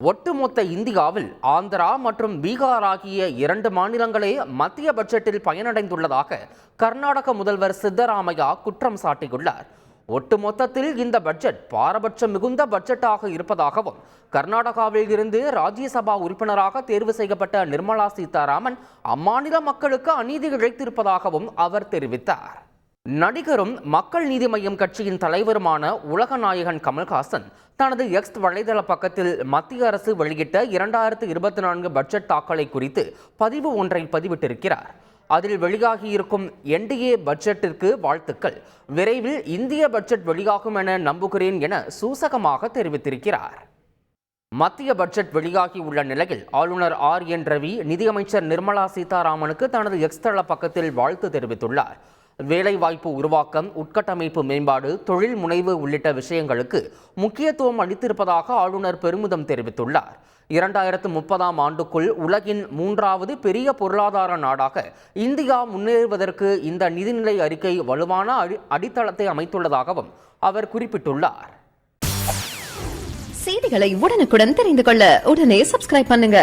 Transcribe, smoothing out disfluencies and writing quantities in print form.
ஒட்டுமொத்த இந்தியாவில் ஆந்திரா மற்றும் பீகார் ஆகிய 2 மாநிலங்களே மத்திய பட்ஜெட்டில் பயனடைந்துள்ளதாக கர்நாடக முதல்வர் சித்தராமையா குற்றம் சாட்டியுள்ளார். ஒட்டுமொத்தத்தில் இந்த பட்ஜெட் பாரபட்சம் மிகுந்த பட்ஜெட்டாக இருப்பதாகவும், கர்நாடகாவில் இருந்து ராஜ்யசபா உறுப்பினராக தேர்வு செய்யப்பட்ட நிர்மலா சீதாராமன் அம்மாநில மக்களுக்கு அநீதி இழைத்திருப்பதாகவும் அவர் தெரிவித்தார். நடிகரும் மக்கள் நீதி மய்யம் கட்சியின் தலைவருமான உலகநாயகன் கமல்ஹாசன் தனது எக்ஸ் வலைதள பக்கத்தில் மத்திய அரசு வெளியிட்ட 2024 பட்ஜெட் தாக்கலை குறித்து பதிவு ஒன்றை பதிவிட்டிருக்கிறார். அதில் வெளியாகியிருக்கும் என்டிஏ பட்ஜெட்டிற்கு வாழ்த்துக்கள், விரைவில் இந்திய பட்ஜெட் வெளியாகும் என நம்புகிறேன் என சூசகமாக தெரிவித்திருக்கிறார். மத்திய பட்ஜெட் வெளியாகியுள்ள நிலையில் ஆளுநர் RN ரவி நிதியமைச்சர் நிர்மலா சீதாராமனுக்கு தனது எக்ஸ் தள பக்கத்தில் வாழ்த்து தெரிவித்துள்ளார். வேலைவாய்ப்பு உருவாக்கம், உட்கட்டமைப்பு மேம்பாடு, தொழில் முனைவு உள்ளிட்ட விஷயங்களுக்கு முக்கியத்துவம் அளித்திருப்பதாக ஆளுநர் பெருமிதம் தெரிவித்துள்ளார். 2030ஆம் ஆண்டுக்குள் உலகின் 3வது பெரிய பொருளாதார நாடாக இந்தியா முன்னேறுவதற்கு இந்த நிதிநிலை அறிக்கை வலுவான அடித்தளத்தை அமைத்துள்ளதாகவும் அவர் குறிப்பிட்டுள்ளார். செய்திகளை உடனுக்குடன் தெரிந்து கொள்ள உடனே சப்ஸ்கிரைப் பண்ணுங்க.